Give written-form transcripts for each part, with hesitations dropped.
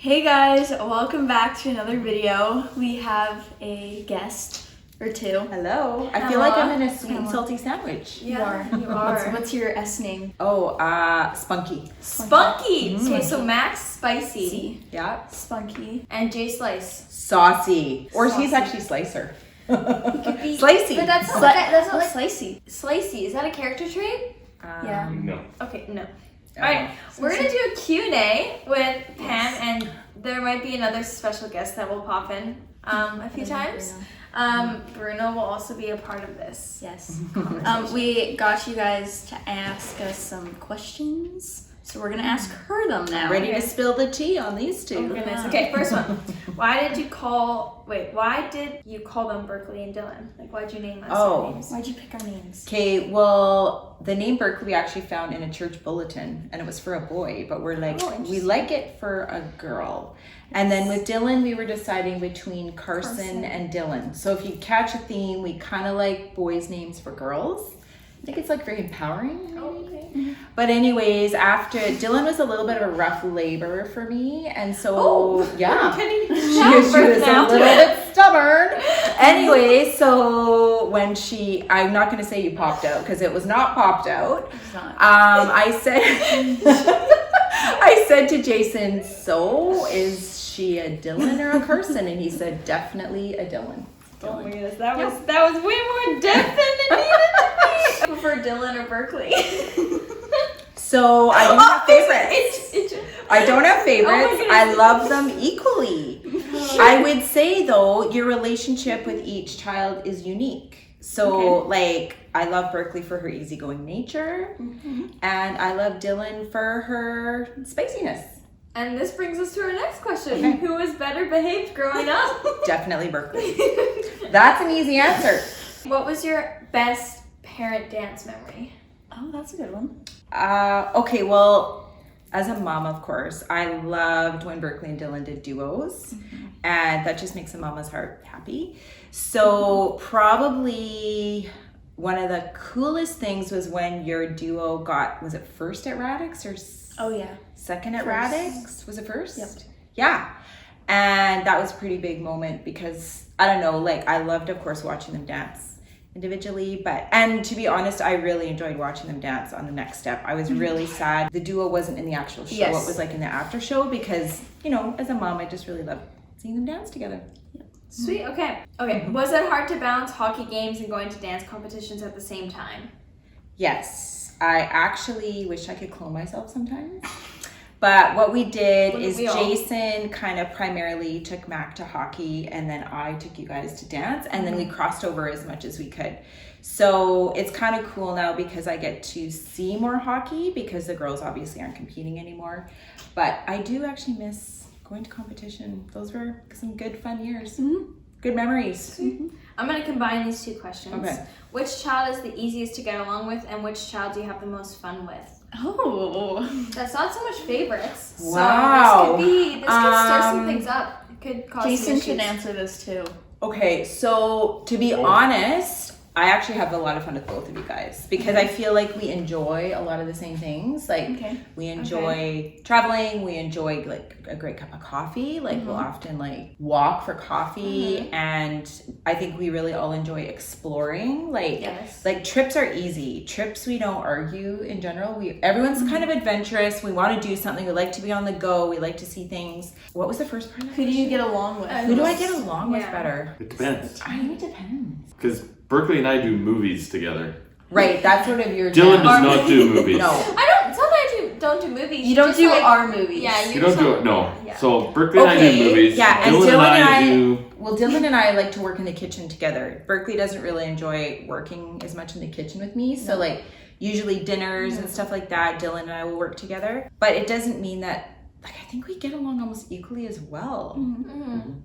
Hey guys, welcome back to another video. We have a guest or two. Hello. I feel like I'm in a sweet and salty sandwich. Yeah, you are. What's your S name? Oh, Spunky. Spunky. Okay, so Max Spicy. Yeah. Spunky. And Jay Slice. Saucy. Or Saucy. he's actually Slicer. Could be, Slicey. but that's not like Slicey. Slicey. Is that a character trait? Yeah. No. Okay, no. Alright, we're gonna do a Q&A with Pam, and there might be another special guest that will pop in a few times. Bruno will also be a part of this. Yes. We got you guys to ask us some questions, so we're gonna ask her them now. Ready to spill the tea on these two. Oh goodness. Okay, first one. Why did you call them Berkeley and Dylan? Like, why'd you name us our names? Why'd you pick our names? Okay, well, the name Berkeley we actually found in a church bulletin, and it was for a boy, but we're like, we like it for a girl. And then with Dylan, we were deciding between Carson and Dylan. So if you catch a theme, we kind of like boys' names for girls. I think it's like very empowering. Oh, okay. But anyways, after Dylan was a little bit of a rough labor for me, and so yeah, she was a little bit stubborn. Anyway, so when I'm not going to say you popped out because it was not popped out. It's not. I said to Jason, so is she a Dylan or a Carson? And he said, definitely a Dylan. Oh my goodness, that was way more depth than it needed to be. I prefer Dylan or Berkeley. So I don't have favorites. It's I don't have favorites. Oh my goodness. I love them equally. I would say though, your relationship with each child is unique. So like, I love Berkeley for her easygoing nature, and I love Dylan for her spiciness. And this brings us to our next question. Who was better behaved growing up? Definitely Berkeley. That's an easy answer. What was your best parent dance memory? Oh, that's a good one. Okay, well, as a mom, of course, I loved when Berkeley and Dylan did duos, and that just makes a mama's heart happy. So probably one of the coolest things was when your duo was it first at Radix or second at Radix? Was it first? Yep. Yeah. And that was a pretty big moment because, I don't know, like I loved, of course, watching them dance individually, and to be honest, I really enjoyed watching them dance on the next step. I was really sad the duo wasn't in the actual show. Yes. It was like in the after show because, you know, as a mom, I just really love seeing them dance together. Sweet, okay. Was it hard to balance hockey games and going to dance competitions at the same time? Yes, I actually wish I could clone myself sometimes. But what we did is Jason kind of primarily took Mac to hockey, and then I took you guys to dance, and then we crossed over as much as we could. So it's kind of cool now because I get to see more hockey because the girls obviously aren't competing anymore. But I do actually miss going to competition. Those were some good fun years. Good memories. I'm going to combine these two questions. Okay. Which child is the easiest to get along with, and which child do you have the most fun with? Oh. That's not so much favorites. Wow. So this could stir some things up. It could cause Jason some issues. can answer this too. Okay, so to be honest, I actually have a lot of fun with both of you guys because I feel like we enjoy a lot of the same things. Like we enjoy traveling, we enjoy like a great cup of coffee. Like we'll often like walk for coffee, and I think we really all enjoy exploring. Like trips are easy. Trips we don't argue in general. Everyone's kind of adventurous. We want to do something. We like to be on the go. We like to see things. What was the first part of that? Who do you get along with? Who do I get along with better? It depends. I think it depends. Because Berkeley and I do movies together. Right, that's sort of your Dylan jam. does not do movies. No. Sometimes don't do movies. You don't just do like, our movies. Yeah, You don't do it, no. Yeah. So Berkeley and I do movies. Yeah, and Dylan and I do... Well, Dylan and I like to work in the kitchen together. Berkeley doesn't really enjoy working as much in the kitchen with me. So like usually dinners and stuff like that, Dylan and I will work together. But it doesn't mean that, like, I think we get along almost equally as well.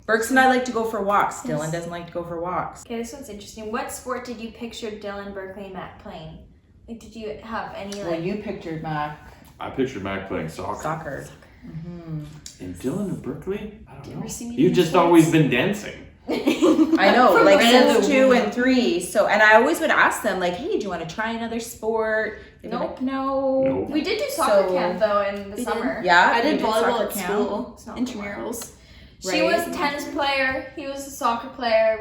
Berks and I like to go for walks. Dylan doesn't like to go for walks. Okay, this one's interesting. What sport did you picture Dylan, Berkeley, and Matt playing? Like, did you have any like? Well, you pictured Mac I pictured Mac playing soccer. soccer. And Dylan and Berkeley? I don't know. see me You've just always been dancing. I know, like since 2 and 3. So, and I always would ask them, like, hey, do you want to try another sport? They'd be Nope. like, no. We did do soccer So- camp though in the We summer. did. Yeah, I we did volleyball soccer at camp. school. It's not Intramurals. She was a Right. tennis player. He was a soccer player.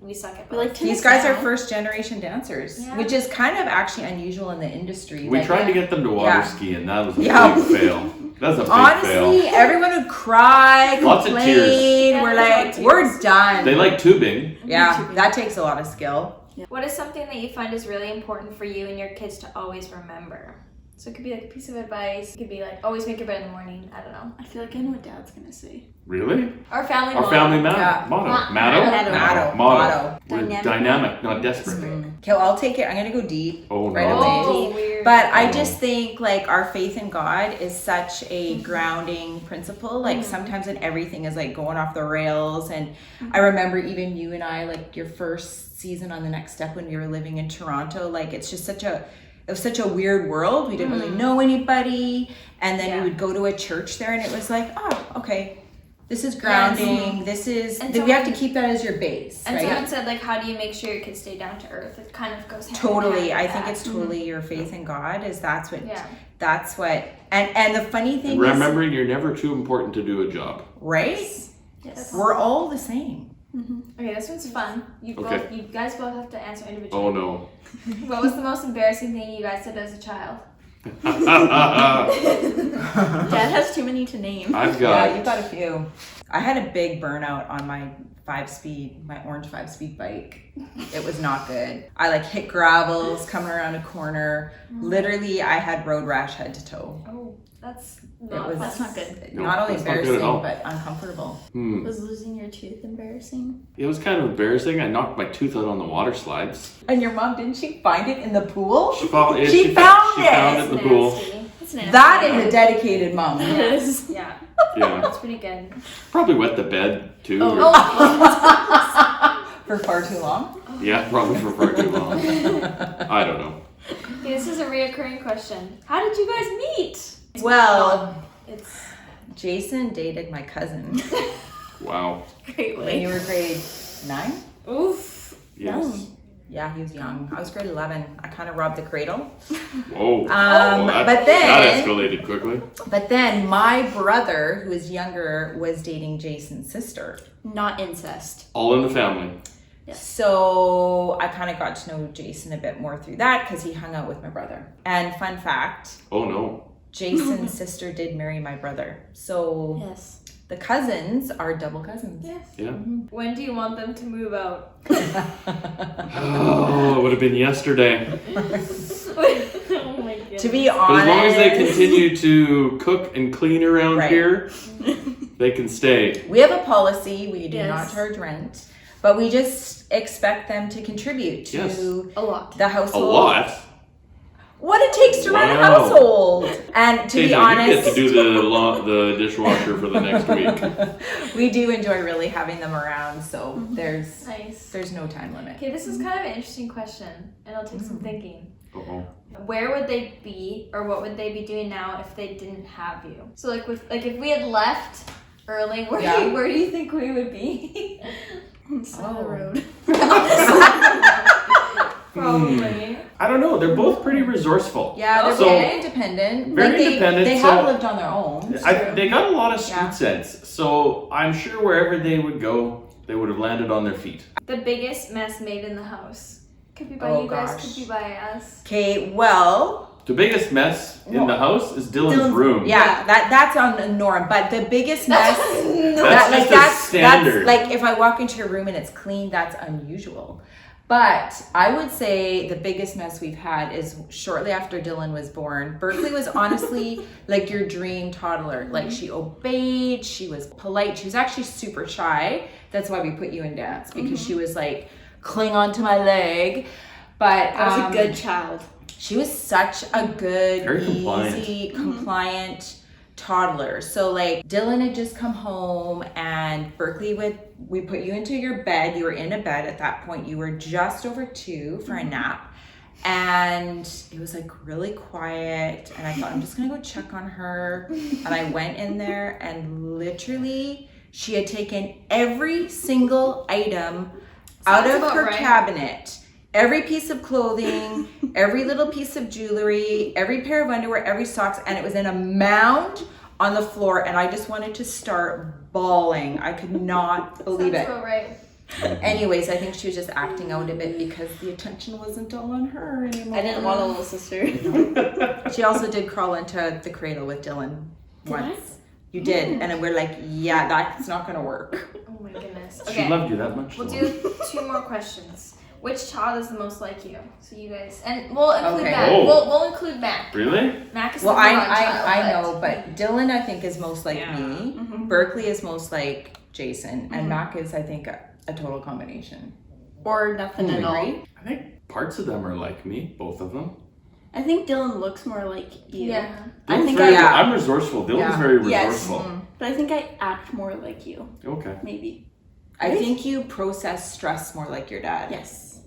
We suck at We like both. tennis These guys now. are first generation dancers, Yeah. which is kind of actually unusual in the industry. We Like, tried to get them to water Yeah. ski, and that was a Yeah. big fail. That's a big honestly, fail. everyone would cry, Lots of complain. tears. Yeah, We're there's a lot like, of we're tears. done. They like tubing. yeah, tubing. that takes a lot of skill. What is something that you find is really important for you and your kids to always remember? So it could be like a piece of advice. It could be like always make your bed in the morning. I don't know. I feel like I know what Dad's gonna say. Really? Our family. Our motto. family Yeah. motto. Motto. Motto. Motto. We're Dynamic. dynamic, not desperate. Okay, well, I'll take it. I'm gonna go deep. Oh, no. Right away. Oh, weird. But I Oh. just think like our faith in God is such a grounding principle. Like sometimes when everything is like going off the rails, and I remember even you and I, like your first season on The Next Step when we were living in Toronto, like it's just it was such a weird world. We didn't really know anybody, and then Yeah. we would go to a church there, and it was like, oh, okay, this is grounding. This is And we have to someone- keep that as your base, And right? someone said like, how do you make sure your kids stay down to earth? It kind of goes hand in Totally, hand I with think that. it's totally your faith in God. That's what Yeah. and the funny thing is, Remembering you're never too important to do a job. right? Yes. We're all the same. Okay, this one's fun. You guys both have to answer individually. Oh no. What was the most embarrassing thing you guys did as a child? Dad has too many to name. I've Yeah, got. you've got a few. I had a big burnout on my my orange 5-speed bike. It was not good. I like hit gravels coming around a corner. Literally, I had road rash head to toe. Oh, that's It not was fun. That's not good. No, not only that's not good at embarrassing, all. but uncomfortable. Was losing your tooth embarrassing? It was kind of embarrassing. I knocked my tooth out on the water slides. And your mom, didn't she find it in the pool? She found it. She found She it. found it in the pool. Nasty. That's nasty. That is a dedicated mom. It is. Yeah, Yeah. that's pretty good. Probably wet the bed too. Oh. For far too long. Yeah, probably for far too long. I don't know. Okay, this is a reoccurring question. How did you guys meet? Well, It's Jason dated my cousin Wow. Great when way. you were grade 9. oof. Yes. Yeah, he was young. I was grade 11. I kind of robbed the cradle. Whoa. But that then, escalated quickly. my brother, who was younger, was dating Jason's sister. Not incest. All in the family. So I kind of got to know Jason a bit more through that because he hung out with my brother. And fun fact, Oh no. Jason's sister did marry my brother. So Yes. the cousins are double cousins. Yes. Yeah. When do you want them to move out? Oh, it would have been yesterday. Oh my goodness. To be But honest, as long as they continue to cook and clean around Right. here, they can stay. we have a policy, we do Yes. not charge rent, but we just expect them to contribute to Yes. A lot. the A household. lot. What it takes to run a Wow. household. And to Hey, be so you get to honest, do the dishwasher for the next week. we do enjoy really having them around, so there's Nice. no time limit. Okay, this is kind of an interesting question, and it'll take some thinking. Uh-oh. Where would they be, or what would they be doing now if they didn't have you? So, like, if we had left early, where do you think we would be? On the side of the Oh. road. Probably. I don't know. They're both pretty resourceful. Yeah, they're So- very independent. Very Like, independent, They so- have lived on their own. They got a lot of street Yeah. sense, so I'm sure wherever they would go, they would have landed on their feet. The biggest mess made in the house. Could be by Oh, you guys, gosh. could be by us. Okay, well, The biggest mess in the house is Dylan's room. yeah, that's on the norm. But the biggest mess, That's just a standard. like if I walk into your room and it's clean, that's unusual. But I would say the biggest mess we've had is shortly after Dylan was born. Berkeley was honestly like your dream toddler. Like she obeyed, she was polite, she was actually super shy. That's why we put you in dance, because she was like, cling onto my leg. But I was a good child. she was such a good, Very compliant. easy, compliant toddler. So like Dylan had just come home and Berkeley we put you into your bed. You were in a bed at that point. You were just over 2 for a nap. And it was like really quiet. And I thought, I'm just gonna go check on her. And I went in there and literally she had taken every single item out Sounds of about her right. cabinet. every piece of clothing, every little piece of jewelry, every pair of underwear, every socks, and it was in a mound on the floor, and I just wanted to start bawling. I could not believe it. Sounds about right. Anyways, I think she was just acting out a bit because the attention wasn't all on her anymore. I didn't want a little sister. She also did crawl into the cradle with Dylan once. You did, and we're like, yeah, that's not gonna work. Oh my goodness. She loved you that much. We'll do 2 more questions. Which child is the most like you? So you guys, and we'll include Mac. Oh. We'll include Mac. Really? Mac is Well, the child, I know, but Dylan I think is most like me. Mm-hmm. Berkeley is most like Jason, and Mac is I think a total combination. Or nothing at all. Agree? I think parts of them are like me, both of them. I think Dylan looks more like you. Yeah. I think I'm resourceful. Dylan's Yeah. very Yes. resourceful. But I think I act more like you. Okay. Maybe. I think you process stress more like your dad. Yes.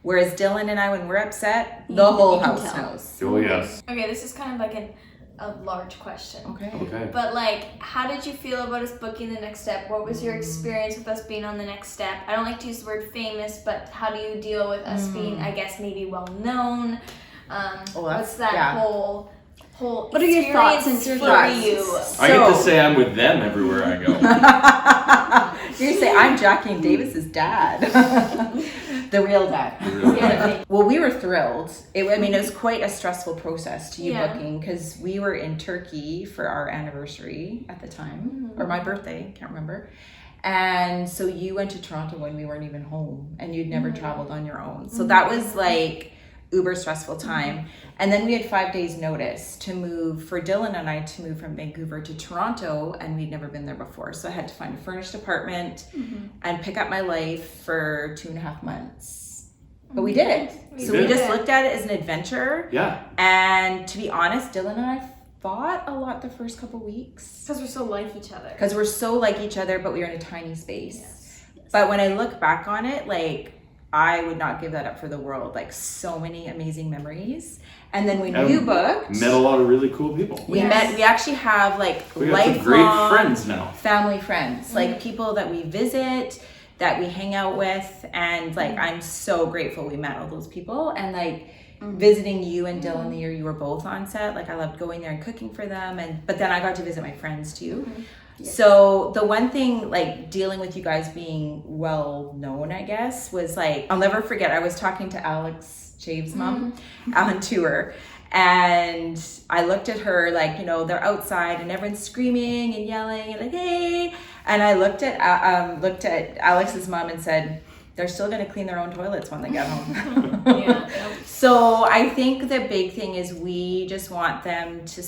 Whereas Dylan and I, when we're upset, You- the whole you can house tell. knows. Oh yes. Okay, this is kind of like a large question. Okay. Okay. But like, how did you feel about us booking the next step? What was your experience with us being on the next step? I don't like to use the word famous, but how do you deal with us being, I guess, maybe well known? What's that whole What are your thoughts and experience your for thoughts? you? I get to say I'm with them everywhere I go. You're gonna say I'm Jackie and Davis's dad, the real dad. Yeah. Well, we were thrilled. It was quite a stressful process to you Yeah. booking because we were in Turkey for our anniversary at the time, or my birthday, can't remember. And so you went to Toronto when we weren't even home, and you'd never traveled on your own. So that was like uber stressful time. And then we had 5 days notice to move, for Dylan and I to move from Vancouver to Toronto, and we'd never been there before. So I had to find a furnished apartment and pick up my life for 2.5 months. But we did it. So we just looked at it as an adventure. Yeah. And to be honest, Dylan and I fought a lot the first couple weeks. Because we're so like each other. Because we're so like each other, but we were in a tiny space. But when I look back on it, like, I would not give that up for the world. Like, so many amazing memories. And then when you booked, Met a lot of really cool people. we actually have like We got some great lifelong friends now. family friends, like people that we visit, that we hang out with. And like, I'm so grateful we met all those people. And like, visiting you and Dylan the year you were both on set, like I loved going there and cooking for them. But then I got to visit my friends too. Yes. So the one thing, like, dealing with you guys being well known, I guess, was like, I'll never forget, I was talking to Alex Chave's mom on tour, and I looked at her, like, you know, they're outside and everyone's screaming and yelling and like, hey, and I looked at Alex's mom and said, they're still going to clean their own toilets when they get home. So I think the big thing is we just want them to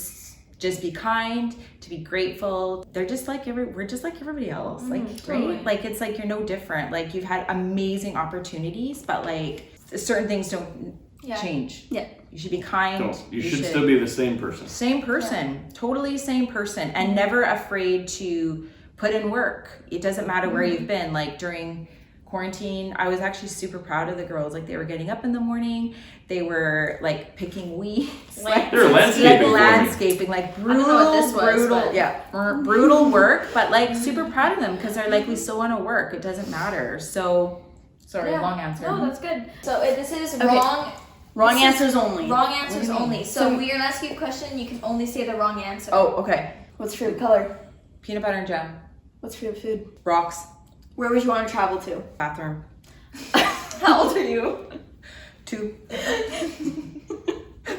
just be kind, to be grateful. They're just like we're just like everybody else. Like, totally. right? Like, it's like you're no different. Like, you've had amazing opportunities, but like certain things don't change. Yeah. You should be kind. You should still be the same person. Same person. Totally same person. And never afraid to put in work. It doesn't matter where you've been. Like, during quarantine, I was actually super proud of the girls. Like, they were getting up in the morning, they were like picking weeds, They were landscaping. like I don't know what this was, but- brutal work, but like super proud of them because they're like, we still want to work. It doesn't matter. So, sorry, long answer. No, that's good. So this is Wrong answers only. Wrong answers do you mean? only. So we're gonna ask you a question. You can only say the wrong answer. Oh, okay. What's your favorite color? Peanut butter and jam. What's your favorite food? Rocks. Where would you want to travel to? Bathroom. How old are you? 2.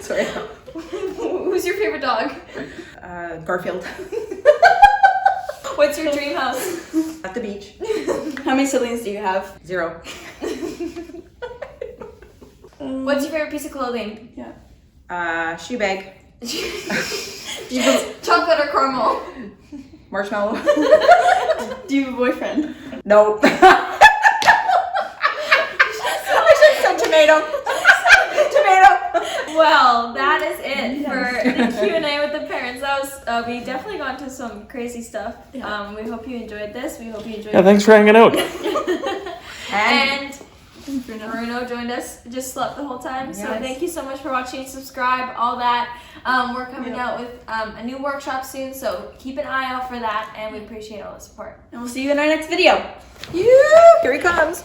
Sorry. Who's your favorite dog? Garfield. What's your dream house? At the beach. How many siblings do you have? 0. What's your favorite piece of clothing? Shoe bag. Chocolate or caramel? Marshmallow. Do you have a boyfriend? No. I should have said tomato. Tomato. Well, that is it for the Q&A with the parents. That was we definitely got into some crazy stuff. Yeah. We hope you enjoyed this. We hope you enjoyed. Yeah, thanks for hanging out. And Bruno joined us, just slept the whole time. So thank you so much for watching, subscribe, all that. We're coming out with a new workshop soon, so keep an eye out for that, and we appreciate all the support. And we'll see you in our next video. Here he comes.